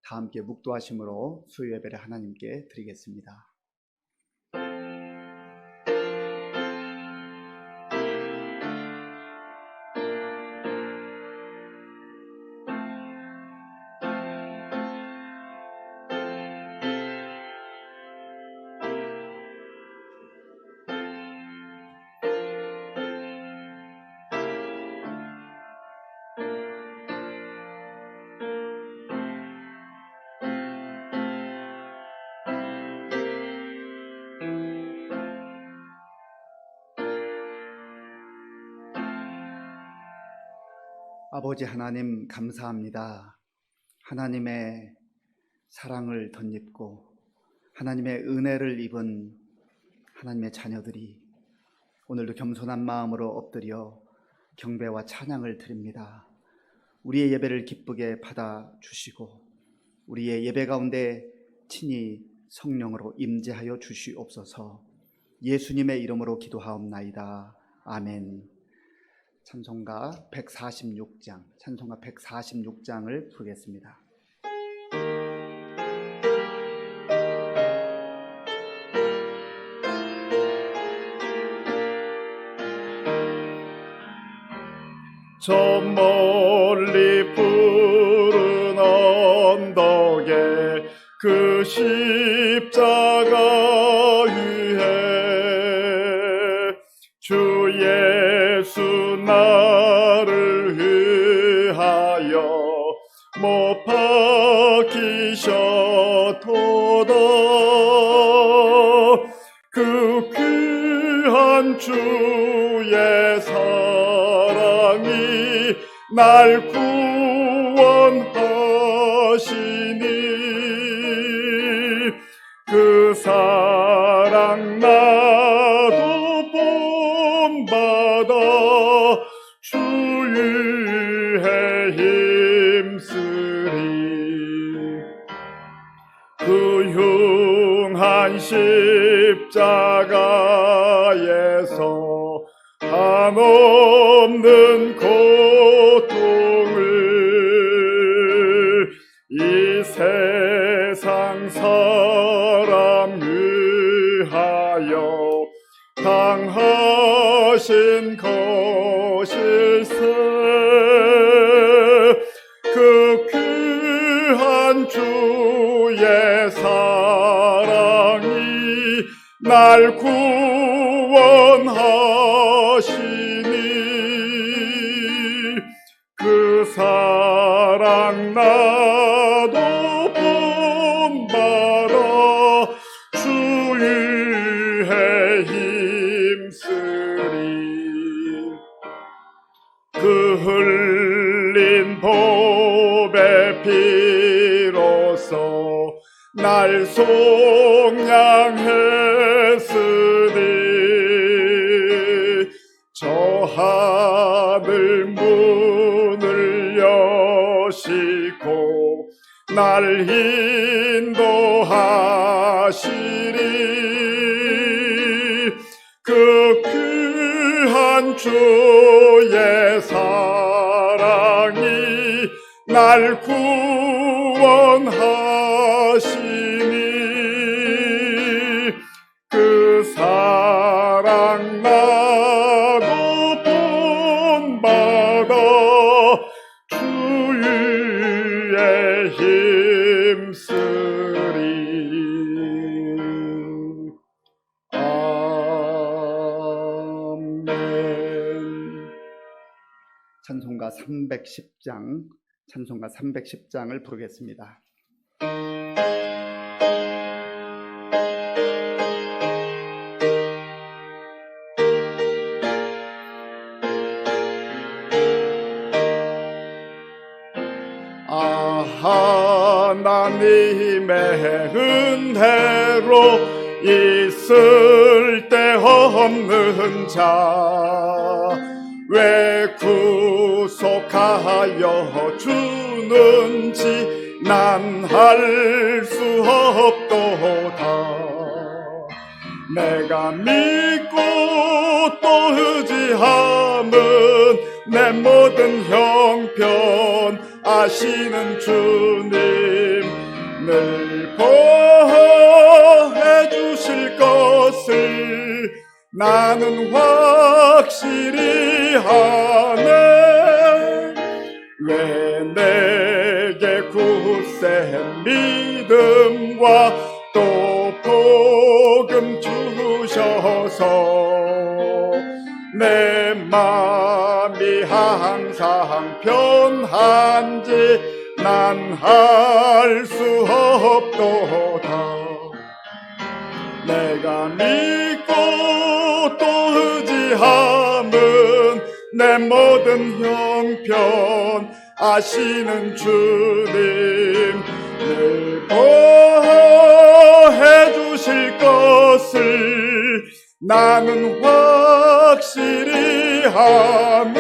다 함께 묵도하심으로 수요 예배를 하나님께 드리겠습니다. 아버지 하나님 감사합니다. 하나님의 사랑을 덧입고 하나님의 은혜를 입은 하나님의 자녀들이 오늘도 겸손한 마음으로 엎드려 경배와 찬양을 드립니다. 우리의 예배를 기쁘게 받아주시고 우리의 예배 가운데 친히 성령으로 임재하여 주시옵소서. 예수님의 이름으로 기도하옵나이다. 아멘. 찬송가 146장을 부르겠습니다. 저 멀리 푸른 언덕에 그 십자가 위에 주 예수 나를 위하여 못 박히셨도다. 그 귀한 주의 사랑이 날 구원하시니 그 사랑 나도 본받아 주 위에 힘쓰리. 그 흉한 십자가에서 한없는 고통을 이 세상 사람 위하여 당하신 것일세. 그 귀한 주의 사랑이 날 구원하시니 그 사랑 나도 본받아 주 위에 힘쓰리. 그 흘린 보배 피로써 날 속량했으니 저 하늘 문을 여시고 날 인도하시리. 그 귀한 주의 사랑이 날 구원하시니 그 사랑 나도 본받아 주 위에 힘쓰리. 아멘. 찬송가 310장을 부르겠습니다. 하나님의 은혜로 있을 데 없는 자 왜 구속하여 주는지 난 알 수 없도다. 내가 믿고 또 의지함은 내 모든 형편 아시는 주님 늘 보호해 주실 것을 나는 확실히 하네. 왜 내게 굳센 믿음과 또 복음 주셔서 내 맘이 항상 편한지 난 알 수 없도다. 내가 믿고 또 의지함은 내 모든 형편 아시는 주님 늘 보호해 주실 것을 나는 확실히 하네.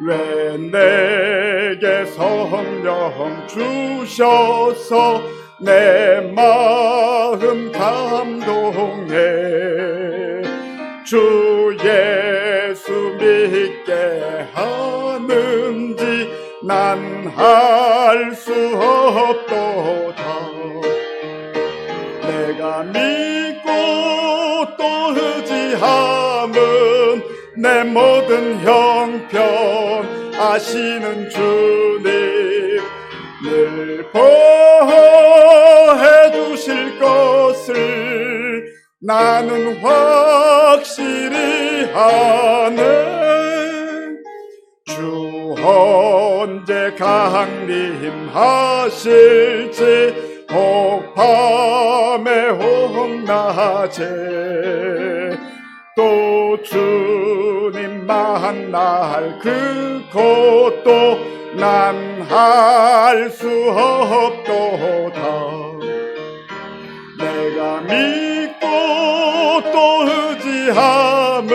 왜 내게 성령 주셔서 내 마음 감동해 주 예수 믿게 하는지 난 알 수 없도다. 내가 믿고 또 의지함은 내 모든 형편 아시는 주님 늘 보호해 주실 것을 나는 확실히 하네. 주 언제 강림하실지 혹 밤에 혹 낮에 또 주님 만날 그것도 난 알 수 없도다. 내가 믿고 또 의지함은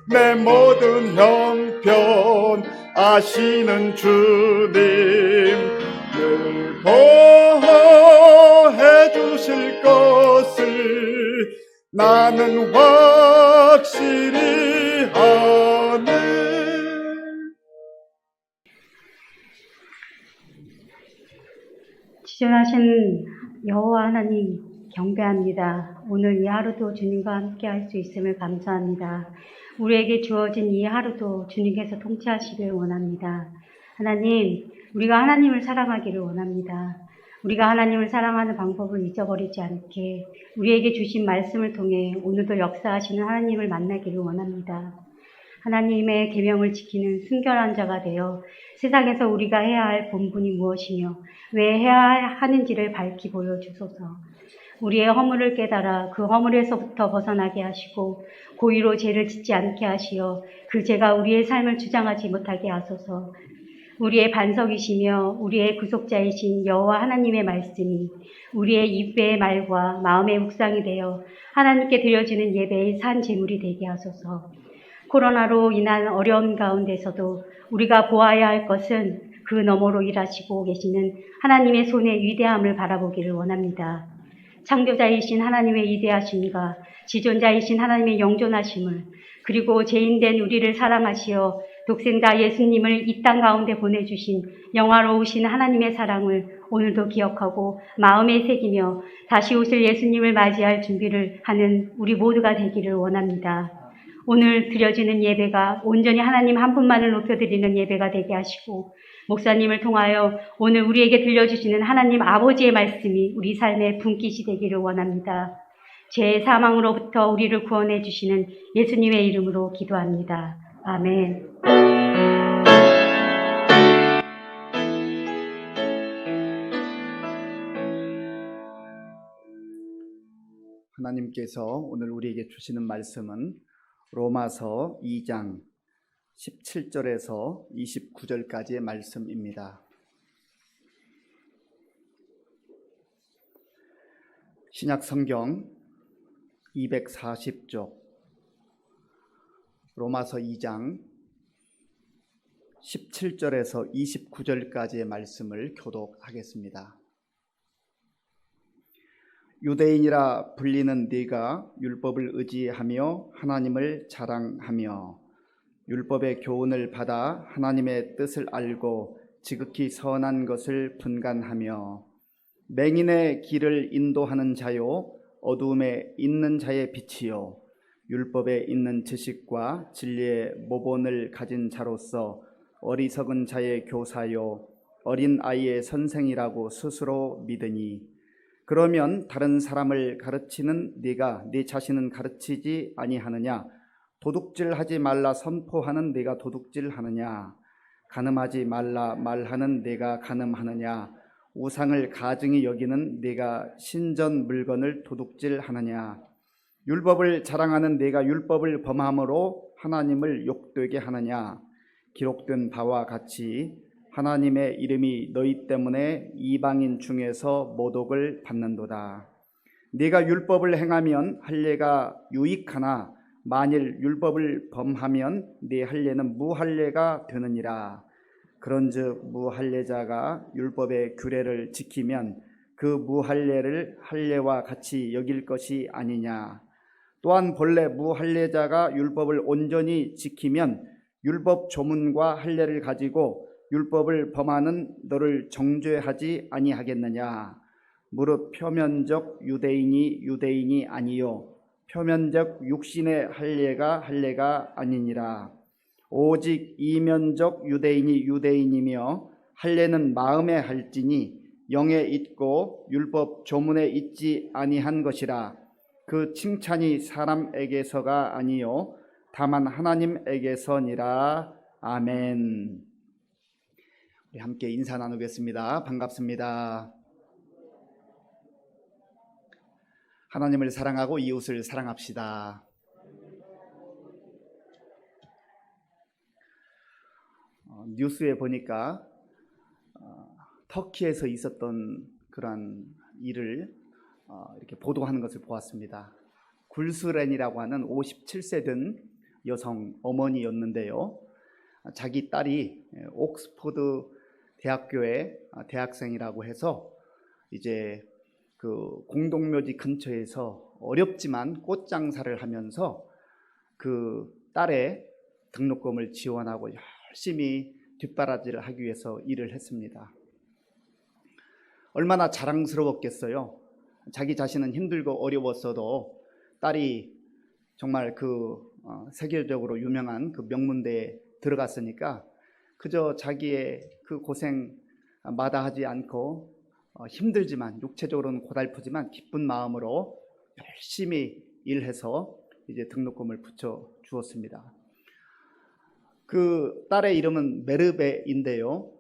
내 모든 형편 아시는 주님 늘 보호해 주실 것을 나는 확실히 하네. 지존하신 여호와 하나님 경배합니다. 오늘 이 하루도 주님과 함께 할 수 있음을 감사합니다. 우리에게 주어진 이 하루도 주님께서 통치하시길 원합니다. 하나님, 우리가 하나님을 사랑하기를 원합니다. 우리가 하나님을 사랑하는 방법을 잊어버리지 않게 우리에게 주신 말씀을 통해 오늘도 역사하시는 하나님을 만나기를 원합니다. 하나님의 계명을 지키는 순결한 자가 되어 세상에서 우리가 해야 할 본분이 무엇이며 왜 해야 하는지를 밝히 보여주소서. 우리의 허물을 깨달아 그 허물에서부터 벗어나게 하시고 고의로 죄를 짓지 않게 하시어 그 죄가 우리의 삶을 주장하지 못하게 하소서. 우리의 반석이시며 우리의 구속자이신 여호와 하나님의 말씀이 우리의 입의 말과 마음의 묵상이 되어 하나님께 드려지는 예배의 산 제물이 되게 하소서. 코로나로 인한 어려움 가운데서도 우리가 보아야 할 것은 그 너머로 일하시고 계시는 하나님의 손의 위대함을 바라보기를 원합니다. 창조자이신 하나님의 위대하심과 지존자이신 하나님의 영존하심을 그리고 죄인된 우리를 사랑하시어 독생자 예수님을 이 땅 가운데 보내주신 영화로우신 하나님의 사랑을 오늘도 기억하고 마음에 새기며 다시 오실 예수님을 맞이할 준비를 하는 우리 모두가 되기를 원합니다. 오늘 드려지는 예배가 온전히 하나님 한 분만을 높여드리는 예배가 되게 하시고 목사님을 통하여 오늘 우리에게 들려주시는 하나님 아버지의 말씀이 우리 삶의 분깃이 되기를 원합니다. 죄 사망으로부터 우리를 구원해 주시는 예수님의 이름으로 기도합니다. 아멘. 하나님께서 오늘 우리에게 주시는 말씀은 로마서 2장 17절에서 29절까지의 말씀입니다. 신약 성경 240쪽 로마서 2장 17절에서 29절까지의 말씀을 교독하겠습니다. 유대인이라 불리는 네가 율법을 의지하며 하나님을 자랑하며 율법의 교훈을 받아 하나님의 뜻을 알고 지극히 선한 것을 분간하며 맹인의 길을 인도하는 자요 어두움에 있는 자의 빛이요 율법에 있는 지식과 진리의 모본을 가진 자로서 어리석은 자의 교사요 어린 아이의 선생이라고 스스로 믿으니 그러면 다른 사람을 가르치는 네가 네 자신은 가르치지 아니하느냐? 도둑질하지 말라 선포하는 네가 도둑질하느냐? 간음하지 말라 말하는 네가 간음하느냐? 우상을 가증히 여기는 네가 신전 물건을 도둑질하느냐? 율법을 자랑하는 네가 율법을 범함으로 하나님을 욕되게 하느냐? 기록된 바와 같이 하나님의 이름이 너희 때문에 이방인 중에서 모독을 받는도다. 네가 율법을 행하면 할례가 유익하나 만일 율법을 범하면 네 할례는 무할례가 되느니라. 그런즉 무할례자가 율법의 규례를 지키면 그 무할례를 할례와 같이 여길 것이 아니냐. 또한 본래 무할례자가 율법을 온전히 지키면 율법 조문과 할례를 가지고 율법을 범하는 너를 정죄하지 아니하겠느냐. 무릇 표면적 유대인이 아니요 표면적 육신의 할례가 아니니라. 오직 이면적 유대인이며 할례는 마음에 할지니 영에 있고 율법 조문에 있지 아니한 것이라. 그 칭찬이 사람에게서가 아니요 다만 하나님에게서니라. 아멘. 우리 함께 인사 나누겠습니다. 반갑습니다. 하나님을 사랑하고 이웃을 사랑합시다. 뉴스에 보니까 터키에서 있었던 그러한 일을 이렇게 보도하는 것을 보았습니다. 굴스렌이라고 하는 57세 된 여성 어머니였는데요. 자기 딸이 옥스퍼드 대학교의 대학생이라고 해서 이제 그 공동묘지 근처에서 어렵지만 꽃 장사를 하면서 그 딸의 등록금을 지원하고 열심히 뒷바라지를 하기 위해서 일을 했습니다. 얼마나 자랑스러웠겠어요. 자기 자신은 힘들고 어려웠어도 딸이 정말 그 세계적으로 유명한 그 명문대에 들어갔으니까 그저 자기의 그 고생 마다하지 않고 힘들지만 육체적으로는 고달프지만 기쁜 마음으로 열심히 일해서 이제 등록금을 붙여 주었습니다. 그 딸의 이름은 메르베인데요.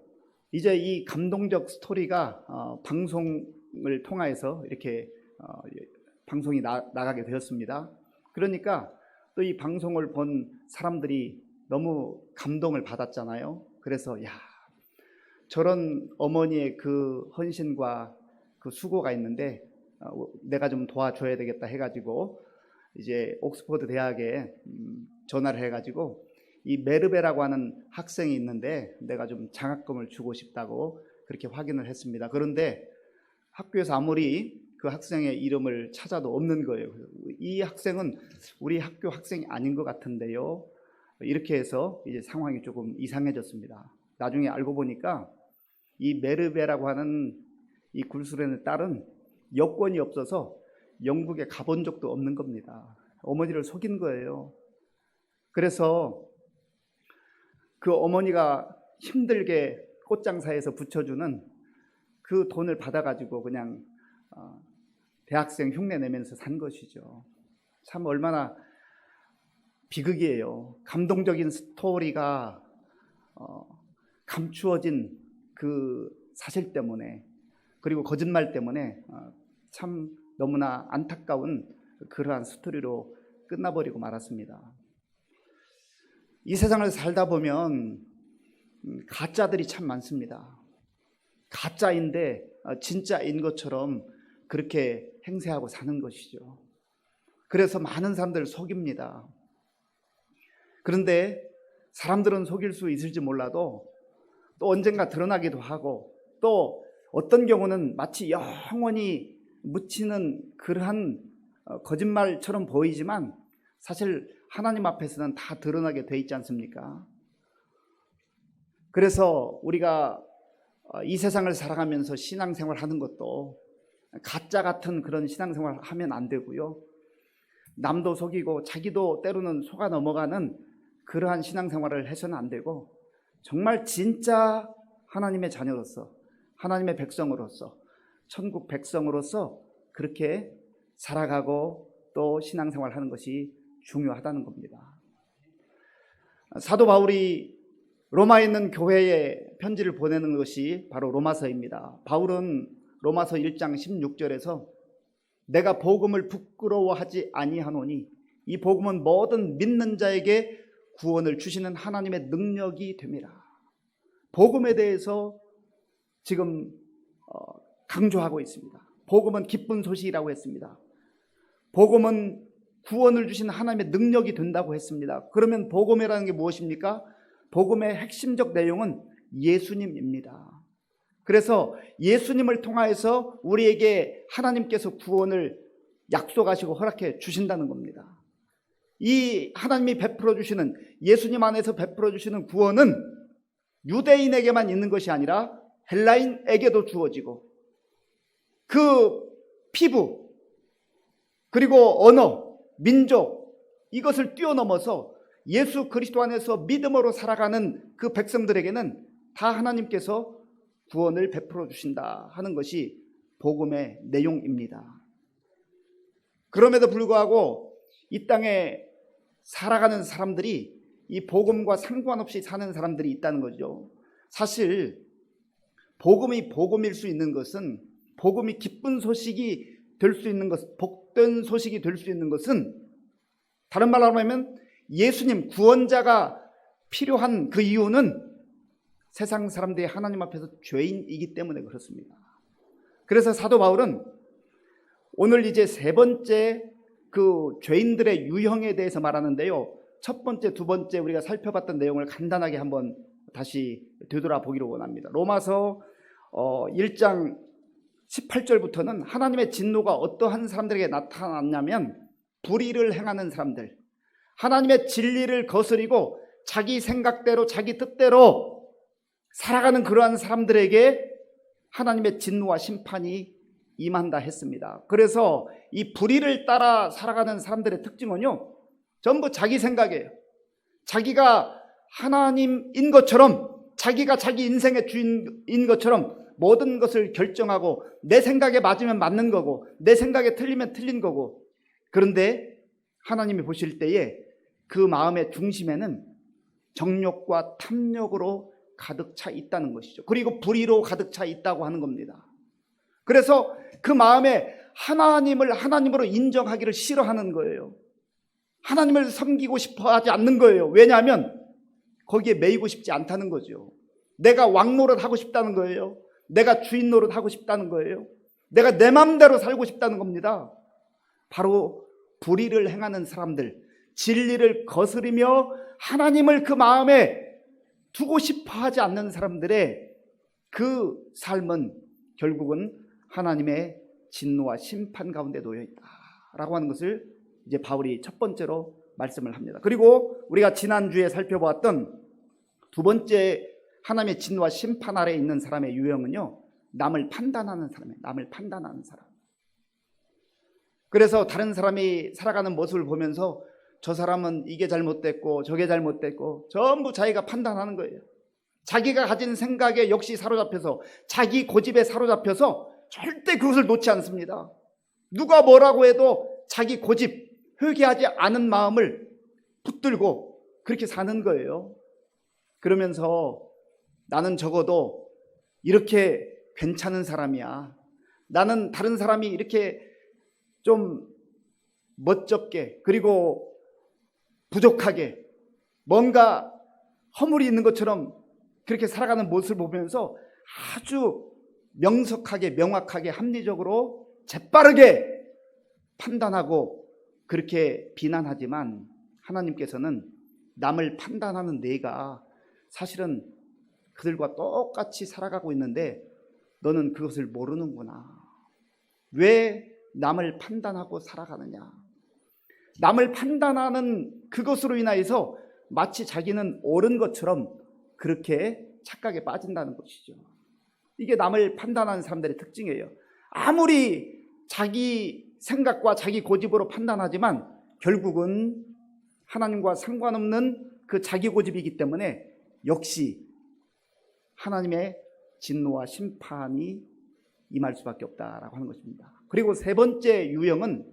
이제 이 감동적 스토리가 방송을 통해서 이렇게 방송이 나가게 되었습니다. 그러니까 또 이 방송을 본 사람들이 너무 감동을 받았잖아요. 그래서 저런 어머니의 그 헌신과 그 수고가 있는데 내가 좀 도와줘야 되겠다 해가지고 이제 옥스퍼드 대학에 전화를 해가지고 이 메르베라고 하는 학생이 있는데 내가 좀 장학금을 주고 싶다고 그렇게 확인을 했습니다. 그런데 학교에서 아무리 그 학생의 이름을 찾아도 없는 거예요. 이 학생은 우리 학교 학생이 아닌 것 같은데요. 이렇게 해서 이제 상황이 조금 이상해졌습니다. 나중에 알고 보니까 이 메르베라고 하는 이 굴스렌의 딸은 여권이 없어서 영국에 가본 적도 없는 겁니다. 어머니를 속인 거예요. 그래서 그 어머니가 힘들게 꽃장사에서 붙여주는 그 돈을 받아가지고 그냥 대학생 흉내 내면서 산 것이죠. 참 얼마나 비극이에요. 감동적인 스토리가 감추어진 그 사실 때문에 그리고 거짓말 때문에 참 너무나 안타까운 그러한 스토리로 끝나버리고 말았습니다. 이 세상을 살다 보면 가짜들이 참 많습니다. 가짜인데 진짜인 것처럼 그렇게 행세하고 사는 것이죠. 그래서 많은 사람들을 속입니다. 그런데 사람들은 속일 수 있을지 몰라도 또 언젠가 드러나기도 하고 또 어떤 경우는 마치 영원히 묻히는 그러한 거짓말처럼 보이지만 사실 하나님 앞에서는 다 드러나게 돼 있지 않습니까? 그래서 우리가 이 세상을 살아가면서 신앙생활 하는 것도 가짜 같은 그런 신앙생활 하면 안 되고요. 남도 속이고 자기도 때로는 속아 넘어가는 그러한 신앙생활을 해서는 안 되고, 정말 진짜 하나님의 자녀로서, 하나님의 백성으로서, 천국 백성으로서 그렇게 살아가고 또 신앙생활 하는 것이 중요하다는 겁니다. 사도 바울이 로마에 있는 교회에 편지를 보내는 것이 바로 로마서입니다. 바울은 로마서 1장 16절에서 내가 복음을 부끄러워하지 아니하노니 이 복음은 모든 믿는 자에게 구원을 주시는 하나님의 능력이 됨이라. 복음에 대해서 지금 강조하고 있습니다. 복음은 기쁜 소식이라고 했습니다. 복음은 구원을 주신 하나님의 능력이 된다고 했습니다. 그러면 복음이라는 게 무엇입니까? 복음의 핵심적 내용은 예수님입니다. 그래서 예수님을 통하여서 우리에게 하나님께서 구원을 약속하시고 허락해 주신다는 겁니다. 이 하나님이 베풀어 주시는, 예수님 안에서 베풀어 주시는 구원은 유대인에게만 있는 것이 아니라 헬라인에게도 주어지고, 그 피부 그리고 언어, 민족, 이것을 뛰어넘어서 예수 그리스도 안에서 믿음으로 살아가는 그 백성들에게는 다 하나님께서 구원을 베풀어 주신다 하는 것이 복음의 내용입니다. 그럼에도 불구하고 이 땅에 살아가는 사람들이 이 복음과 상관없이 사는 사람들이 있다는 거죠. 사실 복음이 복음일 수 있는 것은, 복음이 기쁜 소식이 될 수 있는 것, 복된 소식이 될 수 있는 것은, 다른 말로 하면 예수님 구원자가 필요한 그 이유는 세상 사람들이 하나님 앞에서 죄인이기 때문에 그렇습니다. 그래서 사도 바울은 오늘 이제 세 번째 그 죄인들의 유형에 대해서 말하는데요, 첫 번째, 두 번째 우리가 살펴봤던 내용을 간단하게 한번 다시 되돌아보기를 원합니다. 로마서 1장 18절부터는 하나님의 진노가 어떠한 사람들에게 나타났냐면, 불의를 행하는 사람들, 하나님의 진리를 거스리고 자기 생각대로 자기 뜻대로 살아가는 그러한 사람들에게 하나님의 진노와 심판이 임한다 했습니다. 그래서 이 불의를 따라 살아가는 사람들의 특징은요, 전부 자기 생각이에요. 자기가 하나님인 것처럼, 자기가 자기 인생의 주인인 것처럼 모든 것을 결정하고, 내 생각에 맞으면 맞는 거고 내 생각에 틀리면 틀린 거고, 그런데 하나님이 보실 때에 그 마음의 중심에는 정욕과 탐욕으로 가득 차 있다는 것이죠. 그리고 불의로 가득 차 있다고 하는 겁니다. 그래서 그 마음에 하나님을 하나님으로 인정하기를 싫어하는 거예요. 하나님을 섬기고 싶어 하지 않는 거예요. 왜냐하면 거기에 매이고 싶지 않다는 거죠. 내가 왕 노릇하고 싶다는 거예요. 내가 주인 노릇하고 싶다는 거예요. 내가 내 마음대로 살고 싶다는 겁니다. 바로 불의를 행하는 사람들, 진리를 거스리며 하나님을 그 마음에 두고 싶어 하지 않는 사람들의 그 삶은 결국은 하나님의 진노와 심판 가운데 놓여 있다라고 하는 것을 이제 바울이 첫 번째로 말씀을 합니다. 그리고 우리가 지난주에 살펴보았던 두 번째 하나님의 진노와 심판 아래에 있는 사람의 유형은요, 남을 판단하는 사람이에요. 남을 판단하는 사람. 그래서 다른 사람이 살아가는 모습을 보면서 저 사람은 이게 잘못됐고 저게 잘못됐고 전부 자기가 판단하는 거예요. 자기가 가진 생각에 역시 사로잡혀서, 자기 고집에 사로잡혀서 절대 그것을 놓지 않습니다. 누가 뭐라고 해도 자기 고집, 회개하지 않은 마음을 붙들고 그렇게 사는 거예요. 그러면서 나는 적어도 이렇게 괜찮은 사람이야, 나는 다른 사람이 이렇게 좀 멋쩍게 그리고 부족하게 뭔가 허물이 있는 것처럼 그렇게 살아가는 모습을 보면서 아주 명석하게, 명확하게, 합리적으로 재빠르게 판단하고 그렇게 비난하지만, 하나님께서는 남을 판단하는 내가 사실은 그들과 똑같이 살아가고 있는데 너는 그것을 모르는구나. 왜 남을 판단하고 살아가느냐. 남을 판단하는 그것으로 인하여서 마치 자기는 옳은 것처럼 그렇게 착각에 빠진다는 것이죠. 이게 남을 판단하는 사람들의 특징이에요. 아무리 자기 생각과 자기 고집으로 판단하지만 결국은 하나님과 상관없는 그 자기 고집이기 때문에 역시 하나님의 진노와 심판이 임할 수밖에 없다라고 하는 것입니다. 그리고 세 번째 유형은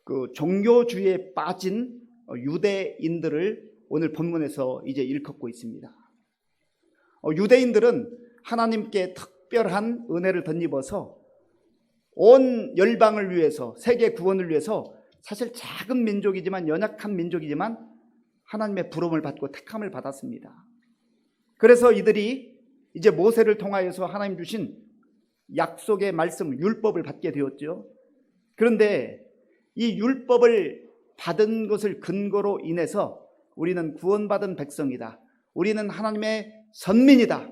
그 종교주의에 빠진 유대인들을 오늘 본문에서 이제 일컫고 있습니다. 유대인들은 하나님께 특별한 은혜를 덧입어서 온 열방을 위해서, 세계 구원을 위해서 사실 작은 민족이지만, 연약한 민족이지만 하나님의 부름을 받고 택함을 받았습니다. 그래서 이들이 이제 모세를 통하여서 하나님 주신 약속의 말씀, 율법을 받게 되었죠. 그런데 이 율법을 받은 것을 근거로 인해서 우리는 구원받은 백성이다, 우리는 하나님의 선민이다,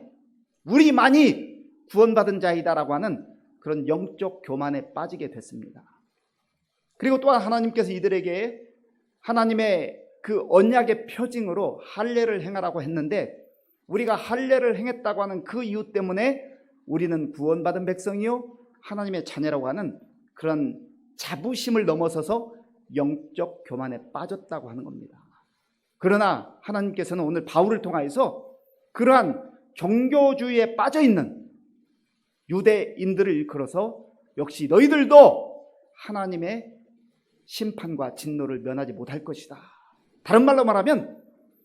우리만이 구원받은 자이다라고 하는 그런 영적 교만에 빠지게 됐습니다. 그리고 또한 하나님께서 이들에게 하나님의 그 언약의 표징으로 할례를 행하라고 했는데, 우리가 할례를 행했다고 하는 그 이유 때문에 우리는 구원받은 백성이요 하나님의 자녀라고 하는 그런 자부심을 넘어서서 영적 교만에 빠졌다고 하는 겁니다. 그러나 하나님께서는 오늘 바울을 통하여서 그러한 종교주의에 빠져있는 유대인들을 일컬어서 역시 너희들도 하나님의 심판과 진노를 면하지 못할 것이다. 다른 말로 말하면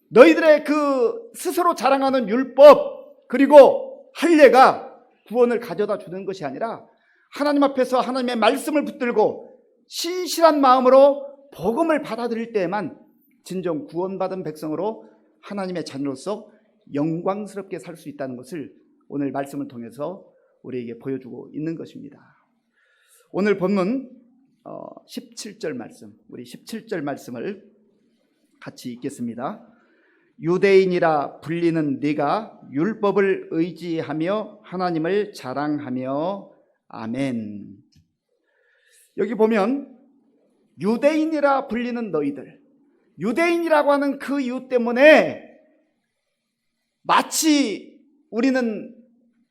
너희들의 그 스스로 자랑하는 율법 그리고 할례가 구원을 가져다 주는 것이 아니라 하나님 앞에서 하나님의 말씀을 붙들고 신실한 마음으로 복음을 받아들일 때에만 진정 구원받은 백성으로 하나님의 자녀로서 영광스럽게 살 수 있다는 것을 오늘 말씀을 통해서 우리에게 보여주고 있는 것입니다. 오늘 본문 17절 말씀, 우리 17절 말씀을 같이 읽겠습니다. 유대인이라 불리는 네가 율법을 의지하며 하나님을 자랑하며 아멘. 여기 보면 유대인이라 불리는 너희들, 유대인이라고 하는 그 이유 때문에 마치 우리는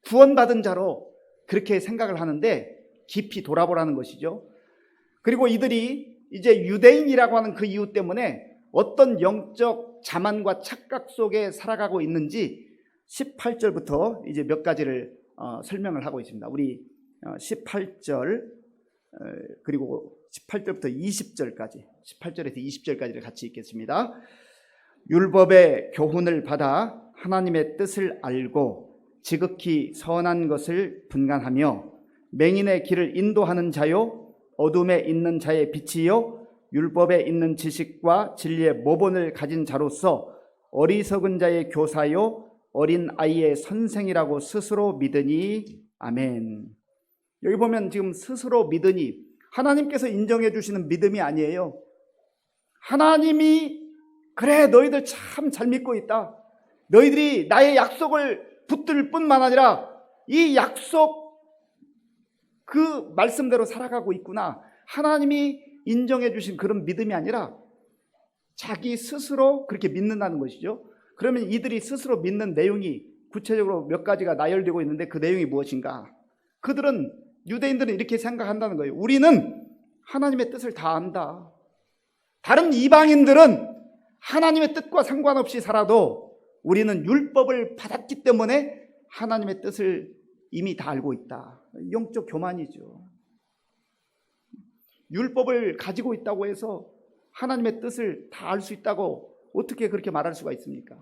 구원받은 자로 그렇게 생각을 하는데 깊이 돌아보라는 것이죠. 그리고 이들이 이제 유대인이라고 하는 그 이유 때문에 어떤 영적 자만과 착각 속에 살아가고 있는지 18절부터 이제 몇 가지를 설명을 하고 있습니다. 우리 18절 그리고 18절부터 20절까지, 18절에서 20절까지를 같이 읽겠습니다. 율법의 교훈을 받아 하나님의 뜻을 알고 지극히 선한 것을 분간하며 맹인의 길을 인도하는 자요 어둠에 있는 자의 빛이요 율법에 있는 지식과 진리의 모본을 가진 자로서 어리석은 자의 교사요 어린 아이의 선생이라고 스스로 믿으니 아멘. 여기 보면 지금 스스로 믿으니 하나님께서 인정해 주시는 믿음이 아니에요. 하나님이 그래 너희들 참 잘 믿고 있다, 너희들이 나의 약속을 붙들 뿐만 아니라 이 약속 그 말씀대로 살아가고 있구나, 하나님이 인정해 주신 그런 믿음이 아니라 자기 스스로 그렇게 믿는다는 것이죠. 그러면 이들이 스스로 믿는 내용이 구체적으로 몇 가지가 나열되고 있는데 그 내용이 무엇인가? 그들은, 유대인들은 이렇게 생각한다는 거예요. 우리는 하나님의 뜻을 다 안다. 다른 이방인들은 하나님의 뜻과 상관없이 살아도 우리는 율법을 받았기 때문에 하나님의 뜻을 이미 다 알고 있다. 영적 교만이죠. 율법을 가지고 있다고 해서 하나님의 뜻을 다 알 수 있다고 어떻게 그렇게 말할 수가 있습니까?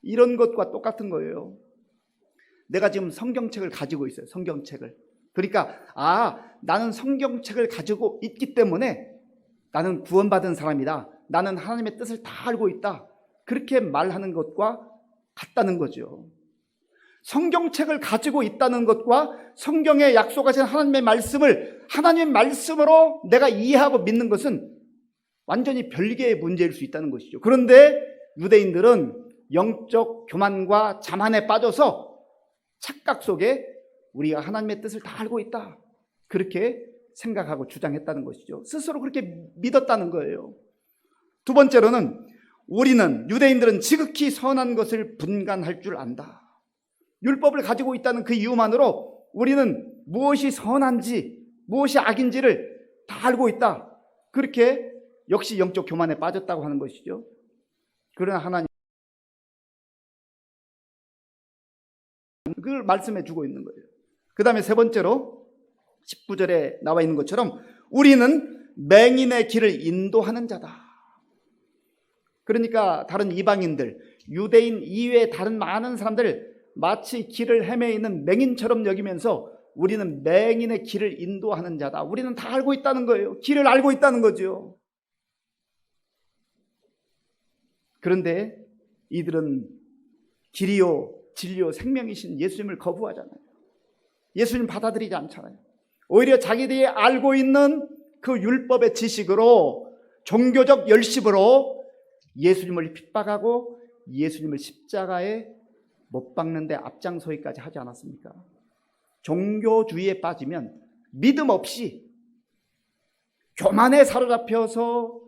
이런 것과 똑같은 거예요. 내가 지금 성경책을 가지고 있어요. 성경책을. 그러니까 나는 성경책을 가지고 있기 때문에 나는 구원받은 사람이다, 나는 하나님의 뜻을 다 알고 있다, 그렇게 말하는 것과 같다는 거죠. 성경책을 가지고 있다는 것과 성경에 약속하신 하나님의 말씀을 하나님의 말씀으로 내가 이해하고 믿는 것은 완전히 별개의 문제일 수 있다는 것이죠. 그런데 유대인들은 영적 교만과 자만에 빠져서 착각 속에 우리가 하나님의 뜻을 다 알고 있다, 그렇게 생각하고 주장했다는 것이죠. 스스로 그렇게 믿었다는 거예요. 두 번째로는 우리는, 유대인들은 지극히 선한 것을 분간할 줄 안다. 율법을 가지고 있다는 그 이유만으로 우리는 무엇이 선한지 무엇이 악인지를 다 알고 있다. 그렇게 역시 영적 교만에 빠졌다고 하는 것이죠. 그러나 하나님 그걸 말씀해 주고 있는 거예요. 그 다음에 세 번째로 19절에 나와 있는 것처럼 우리는 맹인의 길을 인도하는 자다. 그러니까 다른 이방인들, 유대인 이외의 다른 많은 사람들 마치 길을 헤매 있는 맹인처럼 여기면서 우리는 맹인의 길을 인도하는 자다. 우리는 다 알고 있다는 거예요. 길을 알고 있다는 거죠. 그런데 이들은 길이요 진리요 생명이신 예수님을 거부하잖아요. 예수님 받아들이지 않잖아요. 오히려 자기들이 알고 있는 그 율법의 지식으로 종교적 열심으로 예수님을 핍박하고 예수님을 십자가에 못 박는데 앞장서기까지 하지 않았습니까? 종교주의에 빠지면 믿음 없이 교만에 사로잡혀서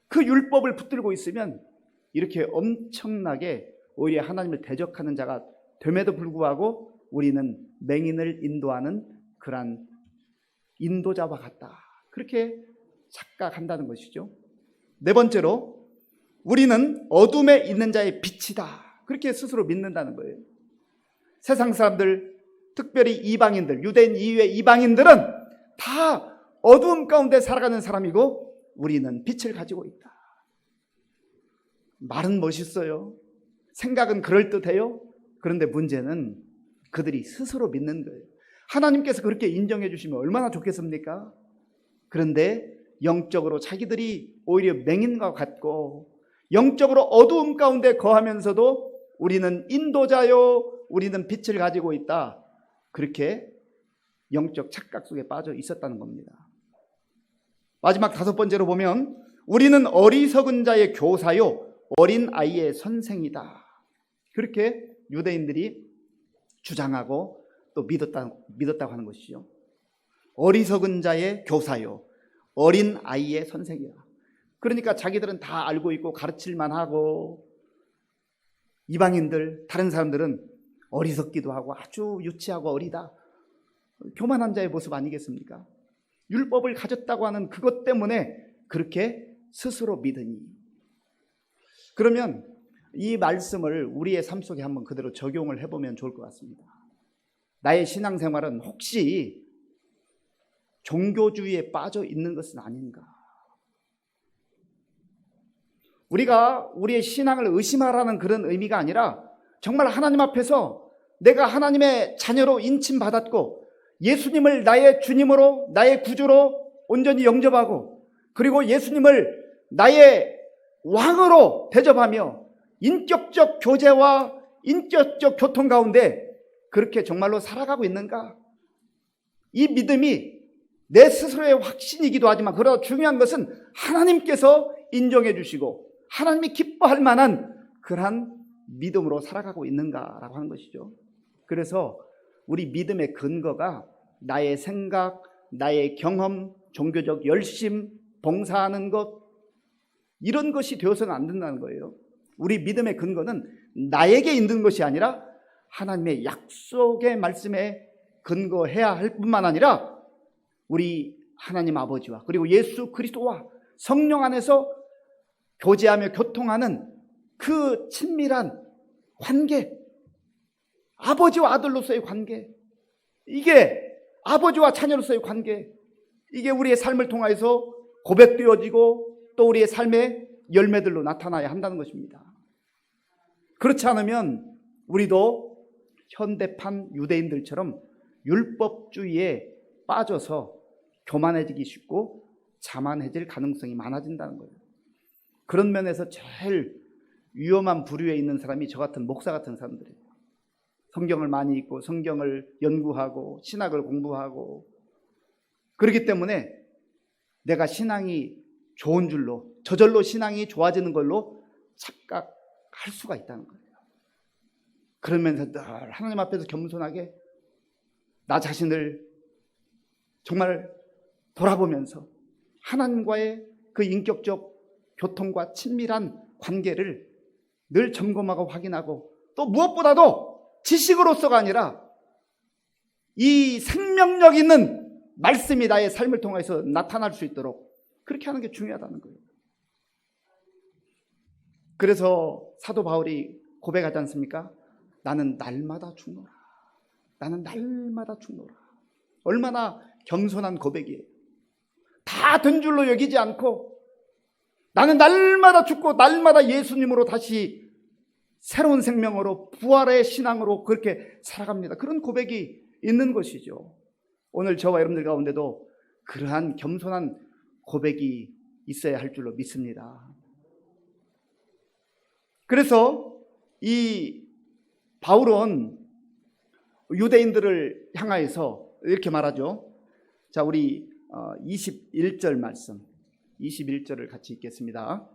그 율법을 붙들고 있으면 이렇게 엄청나게 오히려 하나님을 대적하는 자가 됨에도 불구하고 우리는 맹인을 인도하는 그러한 인도자와 같다. 그렇게 착각한다는 것이죠. 네 번째로 우리는 어둠에 있는 자의 빛이다. 그렇게 스스로 믿는다는 거예요. 세상 사람들, 특별히 이방인들, 유대인 이외의 이방인들은 다 어두움 가운데 살아가는 사람이고 우리는 빛을 가지고 있다. 말은 멋있어요. 생각은 그럴듯해요. 그런데 문제는 그들이 스스로 믿는 거예요. 하나님께서 그렇게 인정해 주시면 얼마나 좋겠습니까? 그런데 영적으로 자기들이 오히려 맹인과 같고 영적으로 어두움 가운데 거하면서도 우리는 인도자요, 우리는 빛을 가지고 있다. 그렇게 영적 착각 속에 빠져 있었다는 겁니다. 마지막 다섯 번째로 보면 우리는 어리석은 자의 교사요, 어린 아이의 선생이다. 그렇게 유대인들이 주장하고 또 믿었다고 하는 것이죠. 어리석은 자의 교사요, 어린 아이의 선생이야. 그러니까 자기들은 다 알고 있고 가르칠만 하고 이방인들, 다른 사람들은 어리석기도 하고 아주 유치하고 어리다. 교만한 자의 모습 아니겠습니까? 율법을 가졌다고 하는 그것 때문에 그렇게 스스로 믿으니. 그러면 이 말씀을 우리의 삶 속에 한번 그대로 적용을 해보면 좋을 것 같습니다. 나의 신앙생활은 혹시 종교주의에 빠져 있는 것은 아닌가? 우리가 우리의 신앙을 의심하라는 그런 의미가 아니라 정말 하나님 앞에서 내가 하나님의 자녀로 인침받았고 예수님을 나의 주님으로 나의 구주로 온전히 영접하고 그리고 예수님을 나의 왕으로 대접하며 인격적 교제와 인격적 교통 가운데 그렇게 정말로 살아가고 있는가? 이 믿음이 내 스스로의 확신이기도 하지만 그러나 중요한 것은 하나님께서 인정해 주시고 하나님이 기뻐할 만한 그러한 믿음으로 살아가고 있는가라고 하는 것이죠. 그래서 우리 믿음의 근거가 나의 생각, 나의 경험, 종교적 열심, 봉사하는 것 이런 것이 되어서는 안 된다는 거예요. 우리 믿음의 근거는 나에게 있는 것이 아니라 하나님의 약속의 말씀에 근거해야 할 뿐만 아니라 우리 하나님 아버지와 그리고 예수 그리스도와 성령 안에서 교제하며 교통하는 그 친밀한 관계, 아버지와 아들로서의 관계, 이게 아버지와 자녀로서의 관계, 이게 우리의 삶을 통해서 고백되어지고 또 우리의 삶의 열매들로 나타나야 한다는 것입니다. 그렇지 않으면 우리도 현대판 유대인들처럼 율법주의에 빠져서 교만해지기 쉽고 자만해질 가능성이 많아진다는 거예요. 그런 면에서 제일 위험한 부류에 있는 사람이 저 같은 목사 같은 사람들이에요. 성경을 많이 읽고 성경을 연구하고 신학을 공부하고 그렇기 때문에 내가 신앙이 좋은 줄로 저절로 신앙이 좋아지는 걸로 착각할 수가 있다는 거예요. 그러면서 늘 하나님 앞에서 겸손하게 나 자신을 정말 돌아보면서 하나님과의 그 인격적 교통과 친밀한 관계를 늘 점검하고 확인하고 또 무엇보다도 지식으로서가 아니라 이 생명력 있는 말씀이 나의 삶을 통해서 나타날 수 있도록 그렇게 하는 게 중요하다는 거예요. 그래서 사도 바울이 고백하지 않습니까? 나는 날마다 죽노라. 나는 날마다 죽노라. 얼마나 겸손한 고백이에요. 다 된 줄로 여기지 않고 나는 날마다 죽고 날마다 예수님으로 다시 새로운 생명으로 부활의 신앙으로 그렇게 살아갑니다. 그런 고백이 있는 것이죠. 오늘 저와 여러분들 가운데도 그러한 겸손한 고백이 있어야 할 줄로 믿습니다. 그래서 이 바울은 유대인들을 향하여서 이렇게 말하죠. 자, 우리 21절 말씀, 21절을 같이 읽겠습니다.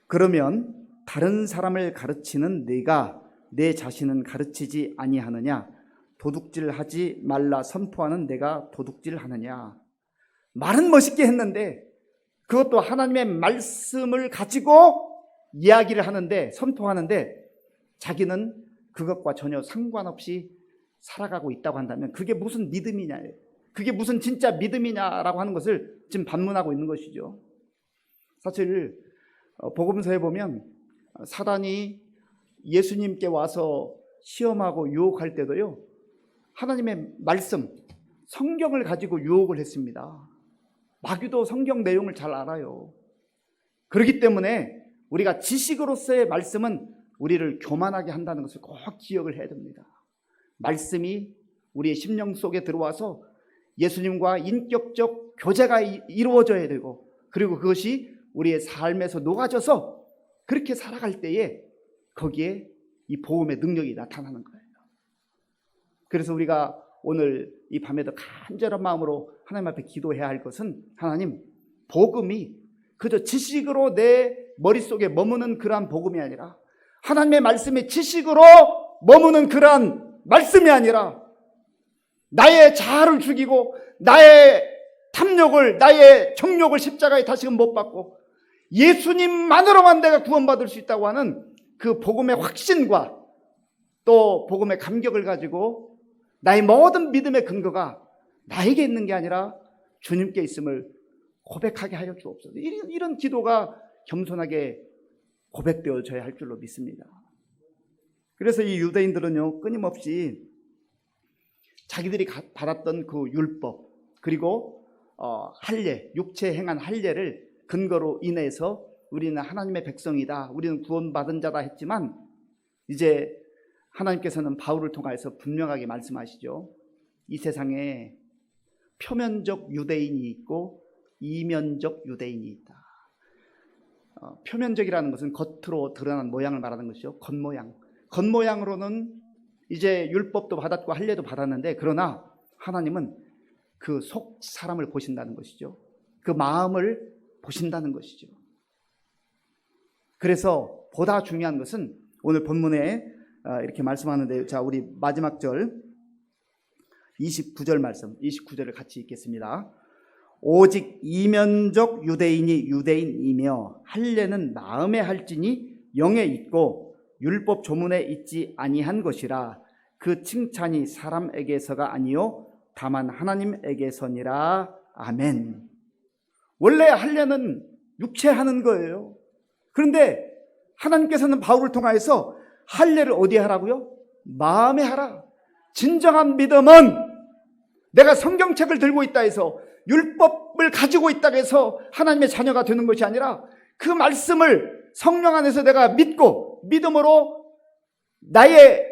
그러면 다른 사람을 가르치는 네가 내 자신은 가르치지 아니하느냐? 도둑질하지 말라 선포하는 내가 도둑질하느냐? 말은 멋있게 했는데 그것도 하나님의 말씀을 가지고 이야기를 하는데, 선포하는데 자기는 그것과 전혀 상관없이 살아가고 있다고 한다면 그게 무슨 믿음이냐, 그게 무슨 진짜 믿음이냐라고 하는 것을 지금 반문하고 있는 것이죠. 사실 복음서에 보면 사단이 예수님께 와서 시험하고 유혹할 때도요, 하나님의 말씀, 성경을 가지고 유혹을 했습니다. 마귀도 성경 내용을 잘 알아요. 그렇기 때문에 우리가 지식으로서의 말씀은 우리를 교만하게 한다는 것을 꼭 기억을 해야 됩니다. 말씀이 우리의 심령 속에 들어와서 예수님과 인격적 교제가 이루어져야 되고, 그리고 그것이 우리의 삶에서 녹아져서 그렇게 살아갈 때에 거기에 이 복음의 능력이 나타나는 거예요. 그래서 우리가 오늘 이 밤에도 간절한 마음으로 하나님 앞에 기도해야 할 것은, 하나님, 복음이 그저 지식으로 내 머릿속에 머무는 그러한 복음이 아니라, 하나님의 말씀이 지식으로 머무는 그러한 말씀이 아니라, 나의 자아를 죽이고 나의 탐욕을, 나의 정욕을 십자가에 다시금 못 받고 예수님만으로만 내가 구원받을 수 있다고 하는 그 복음의 확신과 또 복음의 감격을 가지고 나의 모든 믿음의 근거가 나에게 있는 게 아니라 주님께 있음을 고백하게 하여 주옵소서. 이런 기도가 겸손하게 고백되어져야 할 줄로 믿습니다. 그래서 이 유대인들은요, 끊임없이 자기들이 받았던 그 율법, 그리고 할례, 육체에 행한 할례를 근거로 인해서 우리는 하나님의 백성이다, 우리는 구원받은 자다 했지만, 이제 하나님께서는 바울을 통해서 분명하게 말씀하시죠. 이 세상에 표면적 유대인이 있고 이면적 유대인이 있다. 표면적이라는 것은 겉으로 드러난 모양을 말하는 것이죠. 겉모양. 겉모양으로는 이제 율법도 받았고 할례도 받았는데, 그러나 하나님은 그 속 사람을 보신다는 것이죠. 그 마음을 보신다는 것이죠. 그래서 보다 중요한 것은 오늘 본문에 이렇게 말씀하는데, 자, 우리 마지막 절 29절 말씀, 29절을 같이 읽겠습니다. 오직 이면적 유대인이 유대인이며 할례는 마음에 할지니 영에 있고 율법 조문에 있지 아니한 것이라. 그 칭찬이 사람에게서가 아니요 다만 하나님에게서니라. 아멘. 원래 할례는 육체하는 거예요. 그런데 하나님께서는 바울을 통하여서 할례를 어디에 하라고요? 마음에 하라. 진정한 믿음은 내가 성경책을 들고 있다 해서, 율법을 가지고 있다 해서 하나님의 자녀가 되는 것이 아니라, 그 말씀을 성령 안에서 내가 믿고 믿음으로 나의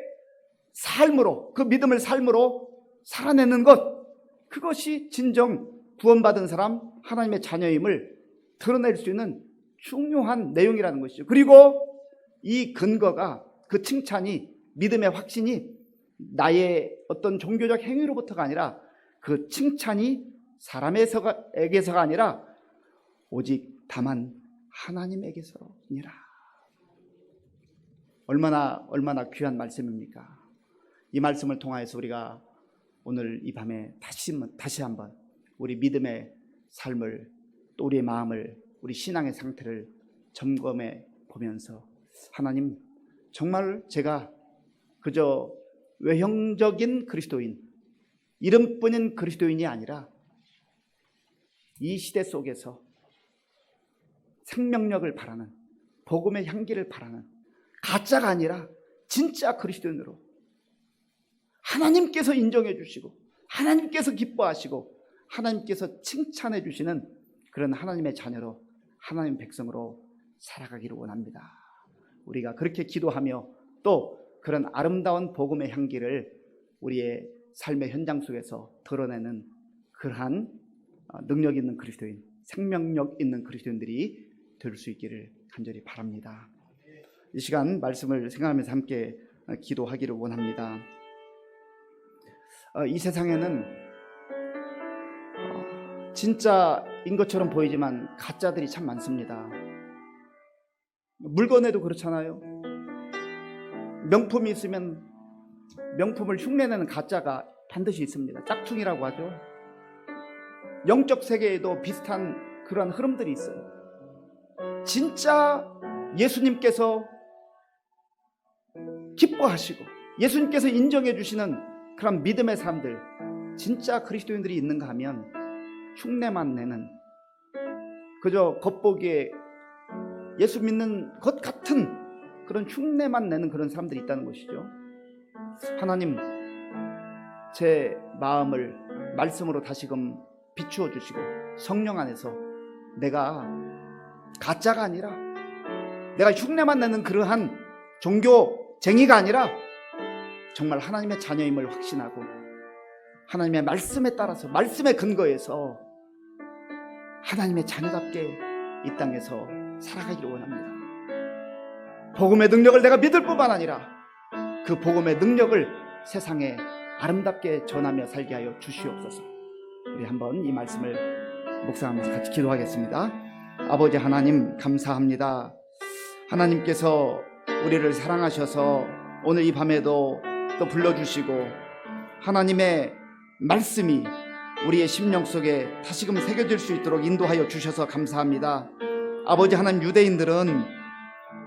삶으로, 그 믿음을 삶으로 살아내는 것, 그것이 진정 구원받은 사람, 하나님의 자녀임을 드러낼 수 있는 중요한 내용이라는 것이죠. 그리고 이 근거가, 그 칭찬이, 믿음의 확신이 나의 어떤 종교적 행위로부터가 아니라, 그 칭찬이 사람에게서가 아니라 오직 다만 하나님에게서니라. 얼마나 귀한 말씀입니까? 이 말씀을 통하여서 우리가 오늘 이 밤에 다시 한번 우리 믿음의 삶을, 또 우리의 마음을, 우리 신앙의 상태를 점검해 보면서, 하나님, 정말 제가 그저 외형적인 그리스도인, 이름뿐인 그리스도인이 아니라 이 시대 속에서 생명력을 바라는, 복음의 향기를 바라는, 가짜가 아니라 진짜 그리스도인으로 하나님께서 인정해 주시고 하나님께서 기뻐하시고 하나님께서 칭찬해 주시는 그런 하나님의 자녀로, 하나님의 백성으로 살아가기를 원합니다. 우리가 그렇게 기도하며 또 그런 아름다운 복음의 향기를 우리의 삶의 현장 속에서 드러내는 그러한 능력 있는 그리스도인, 생명력 있는 그리스도인들이 될 수 있기를 간절히 바랍니다. 이 시간 말씀을 생각하면서 함께 기도하기를 원합니다. 이 세상에는 진짜인 것처럼 보이지만 가짜들이 참 많습니다. 물건에도 그렇잖아요. 명품이 있으면 명품을 흉내내는 가짜가 반드시 있습니다. 짝퉁이라고 하죠. 영적 세계에도 비슷한 그러한 흐름들이 있어요. 진짜 예수님께서 기뻐하시고 예수님께서 인정해 주시는 그런 믿음의 사람들, 진짜 그리스도인들이 있는가 하면 흉내만 내는, 그저 겉보기에 예수 믿는 것 같은 그런 흉내만 내는 그런 사람들이 있다는 것이죠. 하나님, 제 마음을 말씀으로 다시금 비추어 주시고 성령 안에서 내가 가짜가 아니라, 내가 흉내만 내는 그러한 종교쟁이가 아니라 정말 하나님의 자녀임을 확신하고 하나님의 말씀에 따라서, 말씀에 근거해서 하나님의 자녀답게 이 땅에서 살아가기를 원합니다. 복음의 능력을 내가 믿을 뿐만 아니라 그 복음의 능력을 세상에 아름답게 전하며 살게 하여 주시옵소서. 우리 한번 이 말씀을 묵상하면서 같이 기도하겠습니다. 아버지 하나님, 감사합니다. 하나님께서 우리를 사랑하셔서 오늘 이 밤에도 또 불러주시고 하나님의 말씀이 우리의 심령 속에 다시금 새겨질 수 있도록 인도하여 주셔서 감사합니다. 아버지 하나님, 유대인들은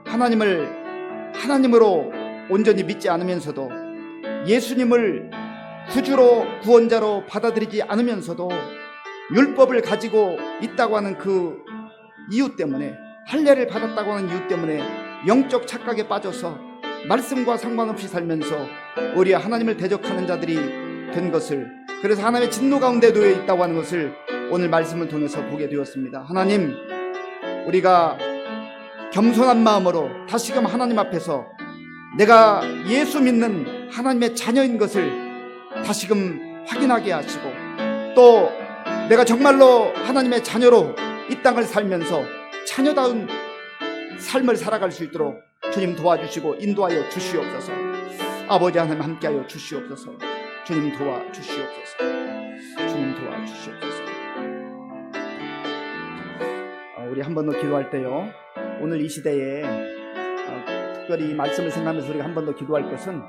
하나님을 하나님으로 온전히 믿지 않으면서도 예수님을 구주로 구원자로 받아들이지 않으면서도 율법을 가지고 있다고 하는 그 이유 때문에, 할례를 받았다고 하는 이유 때문에 영적 착각에 빠져서 말씀과 상관없이 살면서 우리 하나님을 대적하는 자들이 된 것을, 그래서 하나님의 진노 가운데 놓여 있다고 하는 것을 오늘 말씀을 통해서 보게 되었습니다. 하나님, 우리가 겸손한 마음으로 다시금 하나님 앞에서 내가 예수 믿는 하나님의 자녀인 것을 다시금 확인하게 하시고, 또 내가 정말로 하나님의 자녀로 이 땅을 살면서 자녀다운 삶을 살아갈 수 있도록 주님 도와주시고 인도하여 주시옵소서. 아버지 하나님 함께하여 주시옵소서. 주님 도와주시옵소서. 주님 도와주시옵소서. 우리 한 번 더 기도할 때요, 오늘 이 시대에 특별히 이 말씀을 생각하면서 우리가 한 번 더 기도할 것은,